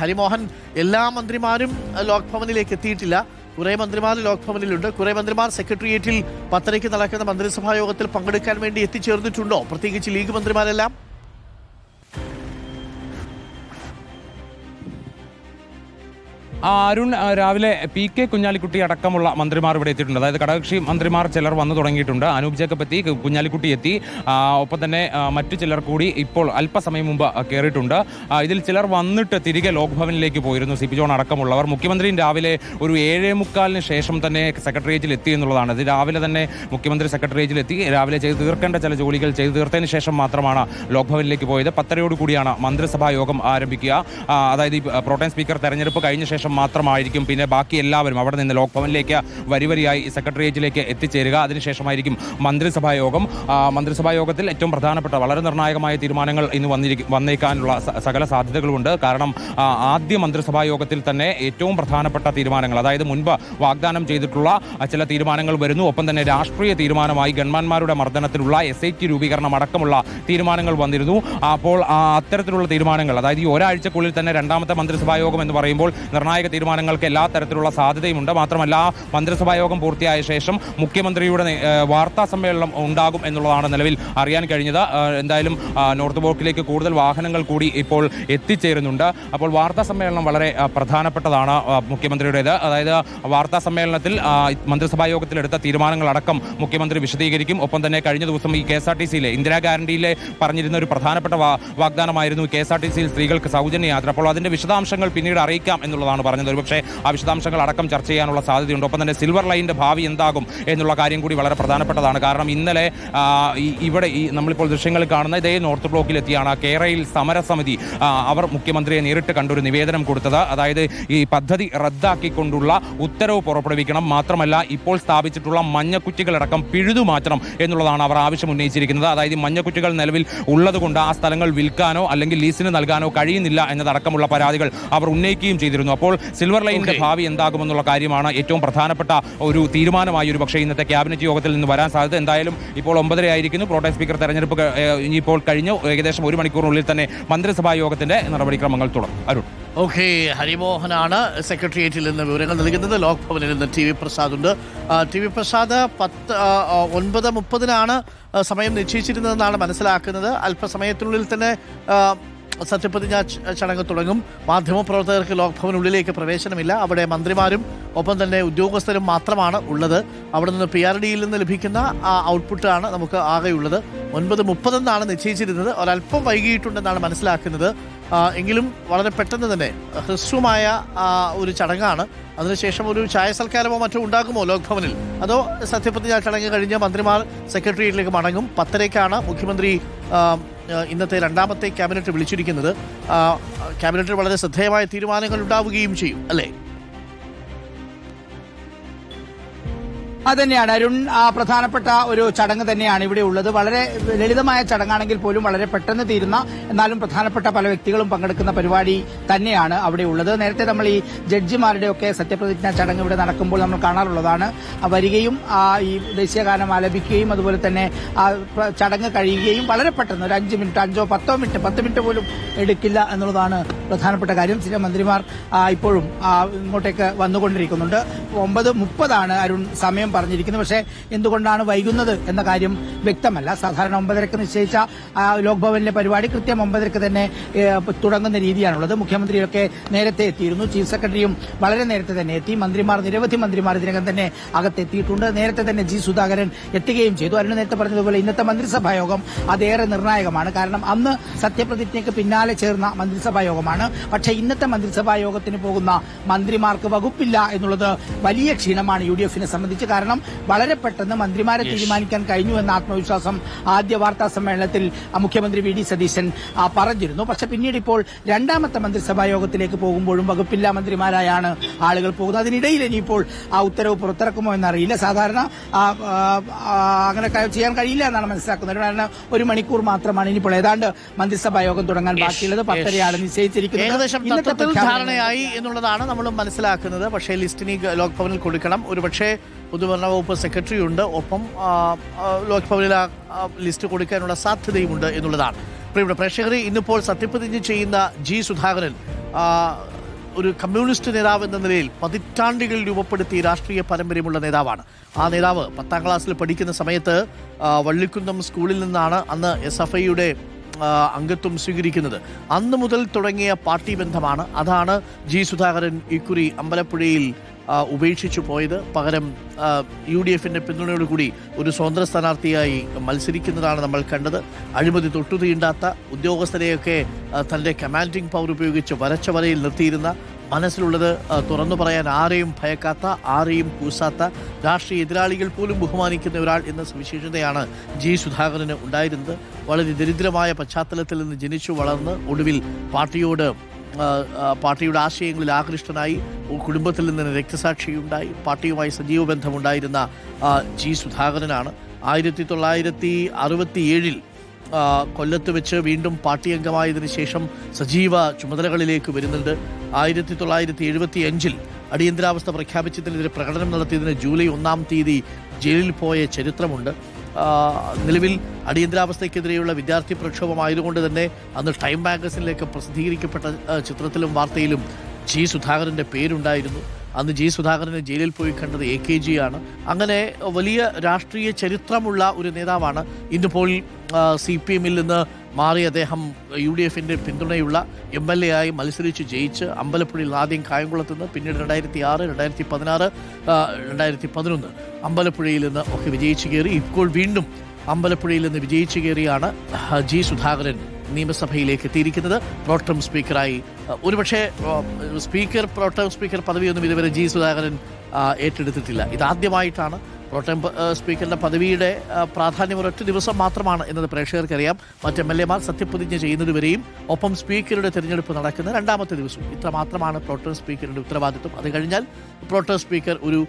ഹരിമോഹൻ, എല്ലാ മന്ത്രിമാരും ലോക് ഭവനിലേക്ക് എത്തിയിട്ടില്ല. കുറേ മന്ത്രിമാർ ലോക് ഭവനിലുണ്ട്. കുറേ മന്ത്രിമാർ സെക്രട്ടേറിയറ്റിൽ 10:30 നടക്കുന്ന മന്ത്രിസഭാ യോഗത്തിൽ പങ്കെടുക്കാൻ വേണ്ടി എത്തിച്ചേർന്നിട്ടുണ്ടോ? പ്രത്യേകിച്ച് ലീഗ് മന്ത്രിമാരെല്ലാം. അരുൺ, രാവിലെ PK കുഞ്ഞാലിക്കുട്ടി അടക്കമുള്ള മന്ത്രിമാർ ഇവിടെ എത്തിയിട്ടുണ്ട്. അതായത് ഘടകകക്ഷി മന്ത്രിമാർ ചിലർ വന്നു തുടങ്ങിയിട്ടുണ്ട്. അനൂപ് ജേക്കബ് എത്തി, കുഞ്ഞാലിക്കുട്ടി എത്തി, ഒപ്പം തന്നെ മറ്റു ചിലർ കൂടി ഇപ്പോൾ അല്പസമയം മുമ്പ് കയറിയിട്ടുണ്ട്. ഇതിൽ ചിലർ വന്നിട്ട് തിരികെ ലോക് ഭവനിലേക്ക് പോയിരുന്നു. CP ജോൺ അടക്കമുള്ളവർ. മുഖ്യമന്ത്രിയും രാവിലെ ഒരു 7:45 ശേഷം തന്നെ സെക്രട്ടേറിയറ്റിൽ എത്തി എന്നുള്ളതാണ്. ഇത് രാവിലെ തന്നെ മുഖ്യമന്ത്രി സെക്രട്ടേറിയറ്റിൽ എത്തി. രാവിലെ ചെയ്ത് തീർക്കേണ്ട ചില ജോലികൾ ചെയ്തു തീർത്തതിന് ശേഷം മാത്രമാണ് ലോക് ഭവനിലേക്ക് പോയത്. 10:30 കൂടിയാണ് മന്ത്രിസഭാ യോഗം ആരംഭിക്കുക. അതായത് ഈ പ്രോട്ടേം സ്പീക്കർ തെരഞ്ഞെടുപ്പ് കഴിഞ്ഞ ശേഷം മാത്രമായിരിക്കും പിന്നെ ബാക്കി എല്ലാവരും അവിടെ നിന്ന് ലോക് ഭവനിലേക്ക് വരിവരിയായി സെക്രട്ടേറിയറ്റിലേക്ക് എത്തിച്ചേരുക. അതിനുശേഷമായിരിക്കും മന്ത്രിസഭാ യോഗം. മന്ത്രിസഭാ യോഗത്തിൽ ഏറ്റവും പ്രധാനപ്പെട്ട വളരെ നിർണായകമായ തീരുമാനങ്ങൾ ഇന്ന് വന്നേക്കാനുള്ള സകല സാധ്യതകളുമുണ്ട്. കാരണം ആദ്യ മന്ത്രിസഭാ യോഗത്തിൽ തന്നെ ഏറ്റവും പ്രധാനപ്പെട്ട തീരുമാനങ്ങൾ, അതായത് മുൻപ് വാഗ്ദാനം ചെയ്തിട്ടുള്ള ചില തീരുമാനങ്ങൾ വരുന്നു. ഒപ്പം തന്നെ രാഷ്ട്രീയ തീരുമാനമായി ഗൺമാന്മാരുടെ മർദ്ദനത്തിലുള്ള SIT രൂപീകരണം അടക്കമുള്ള തീരുമാനങ്ങൾ വന്നിരുന്നു. അപ്പോൾ അത്തരത്തിലുള്ള തീരുമാനങ്ങൾ, അതായത് ഈ ഒരാഴ്ചക്കുള്ളിൽ തന്നെ രണ്ടാമത്തെ മന്ത്രിസഭാ യോഗം എന്ന് പറയുമ്പോൾ നിർണായക തീരുമാനങ്ങൾക്ക് എല്ലാ തരത്തിലുള്ള സാധ്യതയുമുണ്ട്. മാത്രമല്ല, മന്ത്രിസഭാ യോഗം പൂർത്തിയായ ശേഷം മുഖ്യമന്ത്രിയുടെ വാർത്താ സമ്മേളനം ഉണ്ടാകും എന്നുള്ളതാണ് നിലവിൽ അറിയാൻ കഴിഞ്ഞത്. എന്തായാലും നോർത്ത് ബ്ലോക്കിലേക്ക് കൂടുതൽ വാഹനങ്ങൾ കൂടി ഇപ്പോൾ എത്തിച്ചേരുന്നുണ്ട്. അപ്പോൾ വാർത്താ സമ്മേളനം വളരെ പ്രധാനപ്പെട്ടതാണ് മുഖ്യമന്ത്രിയുടേത്. അതായത് വാർത്താ സമ്മേളനത്തിൽ മന്ത്രിസഭാ യോഗത്തിലെടുത്ത തീരുമാനങ്ങളടക്കം മുഖ്യമന്ത്രി വിശദീകരിക്കും. ഒപ്പം തന്നെ കഴിഞ്ഞ ദിവസം ഈ KSRTCയിലെ ഇന്ദിരാ ഗ്യാരണ്ടിയിലെ പറഞ്ഞിരുന്ന ഒരു പ്രധാനപ്പെട്ട വാഗ്ദാനമായിരുന്നു KSRTCയിൽ സ്ത്രീകൾക്ക് സൗജന്യ യാത്ര. അപ്പോൾ അതിന്റെ വിശദാംശങ്ങൾ പിന്നീട് അറിയിക്കാം എന്നുള്ളതാണ് പറഞ്ഞത്. ഒരുപക്ഷെ ആ വിശദാംശങ്ങൾ അടക്കം ചർച്ച ചെയ്യാനുള്ള സാധ്യതയുണ്ട്. ഒപ്പം തന്നെ സിൽവർ ലൈനിന്റെ ഭാവി എന്താകും എന്നുള്ള കാര്യം കൂടി വളരെ പ്രധാനപ്പെട്ടതാണ്. കാരണം ഇന്നലെ ഇവിടെ നമ്മളിപ്പോൾ ദൃശ്യങ്ങളിൽ കാണുന്ന ഇതേ നോർത്ത് ബ്ലോക്കിലെത്തിയാണ് കേരയിൽ സമരസമിതി അവർ മുഖ്യമന്ത്രിയെ നേരിട്ട് കണ്ടൊരു നിവേദനം കൊടുത്തത്. അതായത് ഈ പദ്ധതി റദ്ദാക്കിക്കൊണ്ടുള്ള ഉത്തരവ് പുറപ്പെടുവിക്കണം, മാത്രമല്ല ഇപ്പോൾ സ്ഥാപിച്ചിട്ടുള്ള മഞ്ഞക്കുറ്റികളടക്കം പിഴുതുമാറ്റണം എന്നുള്ളതാണ് അവർ ആവശ്യം ഉന്നയിച്ചിരിക്കുന്നത്. അതായത് ഈ മഞ്ഞക്കുറ്റികൾ നിലവിൽ ഉള്ളതുകൊണ്ട് ആ സ്ഥലങ്ങൾ വിൽക്കാനോ അല്ലെങ്കിൽ ലീസിന് നൽകാനോ കഴിയുന്നില്ല എന്നതടക്കമുള്ള പരാതികൾ അവർ ഉന്നയിക്കുകയും ചെയ്തിരുന്നു. അപ്പോൾ സിൽവർ ലൈനിന്റെ ഭാവി എന്താകുമെന്നുള്ള കാര്യമാണ് ഏറ്റവും പ്രധാനപ്പെട്ട ഒരു തീരുമാനമായി ഒരു പക്ഷേ ഇന്നത്തെ ക്യാബിനറ്റ് യോഗത്തിൽ നിന്ന് വരാൻ സാധ്യത. എന്തായാലും ഇപ്പോൾ 9:30 ആയിരിക്കുന്നു. പ്രോട്ടേം സ്പീക്കർ തെരഞ്ഞെടുപ്പ് ഇനിയിപ്പോൾ കഴിഞ്ഞു. ഏകദേശം 1 മണിക്കൂറിനുള്ളിൽ തന്നെ മന്ത്രിസഭാ യോഗത്തിന്റെ നടപടിക്രമങ്ങൾ തുടങ്ങും. അരുൺ. ഓക്കെ, ഹരിമോഹനാണ് സെക്രട്ടേറിയറ്റിൽ നിന്ന് വിവരങ്ങൾ നൽകുന്നത്. ലോക് ഭവനിൽ നിന്ന് TV പ്രസാദ് ഉണ്ട്. TV പ്രസാദ്, 9:30 സമയം നിശ്ചയിച്ചിരുന്നതെന്നാണ് മനസ്സിലാക്കുന്നത്. അല്പസമയത്തിനുള്ളിൽ തന്നെ സത്യപ്രതിജ്ഞ ചടങ്ങ് തുടങ്ങും. മാധ്യമപ്രവർത്തകർക്ക് ലോക് ഭവനുള്ളിലേക്ക് പ്രവേശനമില്ല. അവിടെ മന്ത്രിമാരും ഒപ്പം തന്നെ ഉദ്യോഗസ്ഥരും മാത്രമാണ് ഉള്ളത്. അവിടെ നിന്ന് PRDയിൽ നിന്ന് ലഭിക്കുന്ന ഔട്ട്പുട്ടാണ് നമുക്ക് ആകെയുള്ളത്. 9:30 നിശ്ചയിച്ചിരുന്നത്. ഒരല്പം വൈകിയിട്ടുണ്ടെന്നാണ് മനസ്സിലാക്കുന്നത്. എങ്കിലും വളരെ പെട്ടെന്ന് തന്നെ ഹ്രസ്വമായ ഒരു ചടങ്ങാണ്. അതിനുശേഷം ഒരു ചായ സൽക്കാരമോ മറ്റോ ഉണ്ടാകുമോ ലോക് ഭവനിൽ? അതോ സത്യപ്രതിജ്ഞ ചടങ്ങ് കഴിഞ്ഞ് മന്ത്രിമാർ സെക്രട്ടേറിയറ്റിലേക്ക് മടങ്ങും? 10:30 മുഖ്യമന്ത്രി ഇന്നത്തെ രണ്ടാമത്തെ ക്യാബിനറ്റ് വിളിച്ചിരിക്കുന്നത്. ക്യാബിനറ്റിൽ വളരെ ശ്രദ്ധേയമായ തീരുമാനങ്ങൾ ഉണ്ടാവുകയും ചെയ്യും, അല്ലേ? അതന്നെയാണ് അരുൺ. പ്രധാനപ്പെട്ട ഒരു ചടങ്ങ് തന്നെയാണ് ഇവിടെ ഉള്ളത്. വളരെ ലളിതമായ ചടങ്ങാണെങ്കിൽ പോലും വളരെ പെട്ടെന്ന് തീരുന്ന, എന്നാലും പ്രധാനപ്പെട്ട പല വ്യക്തികളും പങ്കെടുക്കുന്ന പരിപാടി തന്നെയാണ് അവിടെ ഉള്ളത്. നേരത്തെ നമ്മൾ ഈ ജഡ്ജിമാരുടെയൊക്കെ സത്യപ്രതിജ്ഞാ ചടങ്ങ് ഇവിടെ നടക്കുമ്പോൾ നമ്മൾ കാണാറുള്ളതാണ്. വരികയും ഈ ദേശീയഗാനം ആലപിക്കുകയും അതുപോലെ തന്നെ ചടങ്ങ് കഴിയുകയും വളരെ പെട്ടെന്ന് ഒരു 5 മിനിറ്റ് 5 10 മിനിറ്റ് 10 മിനിറ്റ് പോലും എടുക്കില്ല എന്നുള്ളതാണ് പ്രധാനപ്പെട്ട കാര്യം. ചില മന്ത്രിമാർ ഇപ്പോഴും ഇങ്ങോട്ടേക്ക് വന്നുകൊണ്ടിരിക്കുന്നുണ്ട്. 9:30 അരുൺ സമയം പറഞ്ഞിരിക്കുന്നത്. പക്ഷേ എന്തുകൊണ്ടാണ് വൈകുന്നത് എന്ന കാര്യം വ്യക്തമല്ല. സാധാരണ 9:30 നിശ്ചയിച്ച ലോക് ഭവനിലെ പരിപാടി കൃത്യം 9:30 തന്നെ തുടങ്ങുന്ന രീതിയാണുള്ളത്. മുഖ്യമന്ത്രിയൊക്കെ നേരത്തെ എത്തിയിരുന്നു. ചീഫ് സെക്രട്ടറിയും വളരെ നേരത്തെ തന്നെ എത്തി. നിരവധി മന്ത്രിമാർ ഇതിനകം തന്നെ അകത്തെത്തിയിട്ടുണ്ട്. നേരത്തെ തന്നെ G സുധാകരൻ എത്തുകയും ചെയ്തു. അരുൺ നേരത്തെ പറഞ്ഞതുപോലെ ഇന്നത്തെ മന്ത്രിസഭാ യോഗം അതേറെ നിർണായകമാണ്. കാരണം അന്ന് സത്യപ്രതിജ്ഞയ്ക്ക് പിന്നാലെ ചേർന്ന മന്ത്രിസഭാ യോഗമാണ്. പക്ഷേ ഇന്നത്തെ മന്ത്രിസഭാ യോഗത്തിന് പോകുന്ന മന്ത്രിമാർക്ക് വകുപ്പില്ല എന്നുള്ളത് വലിയ ക്ഷീണമാണ് UDF-നെ സംബന്ധിച്ച്. കാരണം വളരെ പെട്ടെന്ന് മന്ത്രിമാരെ തീരുമാനിക്കാൻ കഴിഞ്ഞു എന്ന ആത്മവിശ്വാസം ആദ്യ വാർത്താ സമ്മേളനത്തിൽ മുഖ്യമന്ത്രി VD സതീശൻ പറഞ്ഞിരുന്നു. പക്ഷെ പിന്നീട് ഇപ്പോൾ രണ്ടാമത്തെ മന്ത്രിസഭാ യോഗത്തിലേക്ക് പോകുമ്പോഴും വകുപ്പില്ലാ മന്ത്രിമാരായാണ് ആളുകൾ പോകുന്നത്. അതിനിടയിൽ ഇനിയിപ്പോൾ ആ ഉത്തരവ് പുറത്തിറക്കുമോ എന്നറിയില്ല. സാധാരണ അങ്ങനെ ചെയ്യാൻ കഴിയില്ല എന്നാണ് മനസ്സിലാക്കുന്നത്. കാരണം 1 മണിക്കൂർ മാത്രമാണ് ഇനിയിപ്പോൾ ഏതാണ്ട് മന്ത്രിസഭാ യോഗം തുടങ്ങാൻ ബാക്കിയുള്ളത്. 10:30 നിശ്ചയിച്ചിരിക്കുന്നത്. ഏകദേശം ധാരണയായി എന്നുള്ളതാണ് നമ്മൾ മനസ്സിലാക്കുന്നത്. പക്ഷേ ലിസ്റ്റിനി ലോക് ഭവനിൽ കൊടുക്കണം. ഒരുപക്ഷെ പൊതുഭരണ വകുപ്പ് സെക്രട്ടറി ഉണ്ട്. ഒപ്പം ലോക് ഭവനിൽ ലിസ്റ്റ് കൊടുക്കാനുള്ള സാധ്യതയുമുണ്ട് എന്നുള്ളതാണ്. പ്രിയപ്പെട്ട പ്രേക്ഷകരെ, ഇന്നിപ്പോൾ സത്യപ്രതിജ്ഞ ചെയ്യുന്ന G സുധാകരൻ ഒരു കമ്മ്യൂണിസ്റ്റ് നേതാവ് എന്ന നിലയിൽ പതിറ്റാണ്ടുകൾ രൂപപ്പെടുത്തിയ രാഷ്ട്രീയ പാരമ്പര്യമുള്ള നേതാവാണ്. ആ നേതാവ് 10ാം ക്ലാസ്സിൽ പഠിക്കുന്ന സമയത്ത് വള്ളിക്കുന്നം സ്കൂളിൽ നിന്നാണ് അന്ന് SFIയുടെ അംഗത്വം സ്വീകരിക്കുന്നത്. അന്ന് മുതൽ തുടങ്ങിയ പാർട്ടി ബന്ധമാണ്. അതാണ് ജി സുധാകരൻ ഇക്കുറി അമ്പലപ്പുഴയിൽ ഉപേക്ഷിച്ചു പോയത്. പകരം UDFിൻ്റെ പിന്തുണയോടുകൂടി ഒരു സ്വതന്ത്ര സ്ഥാനാർത്ഥിയായി മത്സരിക്കുന്നതാണ് നമ്മൾ കണ്ടത്. അഴിമതി തൊട്ടുതീണ്ടാത്ത ഉദ്യോഗസ്ഥരെയൊക്കെ തൻ്റെ കമാൻഡിംഗ് പവർ ഉപയോഗിച്ച് വരച്ച വരയിൽ നിർത്തിയിരുന്ന, മനസ്സിലുള്ളത് തുറന്നു പറയാൻ ആരെയും ഭയക്കാത്ത, ആരെയും കൂസാത്ത, രാഷ്ട്രീയ എതിരാളികൾ പോലും ബഹുമാനിക്കുന്ന ഒരാൾ എന്ന സവിശേഷതയാണ് ജി സുധാകരന് ഉണ്ടായിരുന്നത്. വളരെ ദരിദ്രമായ പശ്ചാത്തലത്തിൽ നിന്ന് ജനിച്ചു വളർന്ന് ഒടുവിൽ പാർട്ടിയുടെ ആശയങ്ങളിൽ ആകൃഷ്ടനായി, കുടുംബത്തിൽ നിന്ന് രക്തസാക്ഷിയുണ്ടായി, പാർട്ടിയുമായി സജീവ ബന്ധമുണ്ടായിരുന്ന ജി സുധാകരനാണ് 1967 കൊല്ലത്ത് വെച്ച് വീണ്ടും പാർട്ടി അംഗമായതിനു ശേഷം സജീവ ചുമതലകളിലേക്ക് വരുന്നുണ്ട്. 1975 അടിയന്തരാവസ്ഥ പ്രഖ്യാപിച്ചതിനെതിരെ പ്രകടനം നടത്തിയതിന് ജൂലൈ 1-ാം തീയതി ജയിലിൽ പോയ ചരിത്രമുണ്ട്. നിലവിൽ അടിയന്തരാവസ്ഥയ്ക്കെതിരെയുള്ള വിദ്യാർത്ഥി പ്രക്ഷോഭമായതുകൊണ്ട് തന്നെ അന്ന് ടൈം മാഗസിനിലേക്ക് പ്രസിദ്ധീകരിക്കപ്പെട്ട ചിത്രത്തിലും വാർത്തയിലും ജി സുധാകരൻ്റെ പേരുണ്ടായിരുന്നു. അന്ന് ജി സുധാകരനെ ജയിലിൽ പോയി കണ്ടത് AKG ആണ്. അങ്ങനെ വലിയ രാഷ്ട്രീയ ചരിത്രമുള്ള ഒരു നേതാവാണ്. ഇന്നിപ്പോൾ CPMൽ നിന്ന് മാറി അദ്ദേഹം UDFിൻ്റെ പിന്തുണയുള്ള MLA ആയി മത്സരിച്ച് ജയിച്ച് അമ്പലപ്പുഴയിൽ ആദ്യം കായംകുളത്ത് നിന്ന്, പിന്നീട് 2006, 2016, 2011 അമ്പലപ്പുഴയിൽ നിന്ന് ഒക്കെ വിജയിച്ചു കയറി. ഇപ്പോൾ വീണ്ടും അമ്പലപ്പുഴയിൽ നിന്ന് വിജയിച്ചു കയറിയാണ് ജി സുധാകരൻ നിയമസഭയിലേക്ക് എത്തിയിരിക്കുന്നത്. പ്രോട്ടം സ്പീക്കറായി. ഒരുപക്ഷെ പ്രോട്ടം സ്പീക്കർ പദവിയൊന്നും ഇതുവരെ ജി സുധാകരൻ ഏറ്റെടുത്തിട്ടില്ല. ഇതാദ്യമായിട്ടാണ്. പ്രോട്ടം സ്പീക്കറിൻ്റെ പദവിയുടെ പ്രാധാന്യം ഒരൊറ്റ ദിവസം മാത്രമാണ് എന്നത് പ്രേക്ഷകർക്കറിയാം. മറ്റ് MLAമാർ സത്യപ്രതിജ്ഞ ചെയ്യുന്നതുവരെയും ഒപ്പം സ്പീക്കറുടെ തിരഞ്ഞെടുപ്പ് നടക്കുന്ന 2ാമത്തെ ദിവസവും ഇത്ര മാത്രമാണ് പ്രോട്ടം സ്പീക്കറുടെ ഉത്തരവാദിത്വം. അത് കഴിഞ്ഞാൽ പ്രോട്ടം സ്പീക്കർ ഒരു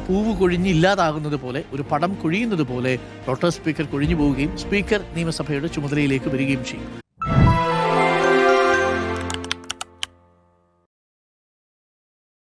പൂവ് കൊഴിഞ്ഞില്ലാതാകുന്നത് പോലെ, ഒരു പടം കൊഴിയുന്നത് പോലെ പ്രോട്ടം സ്പീക്കർ കൊഴിഞ്ഞു പോവുകയും സ്പീക്കർ നിയമസഭയുടെ ചുമതലയിലേക്ക് വരികയും ചെയ്യും.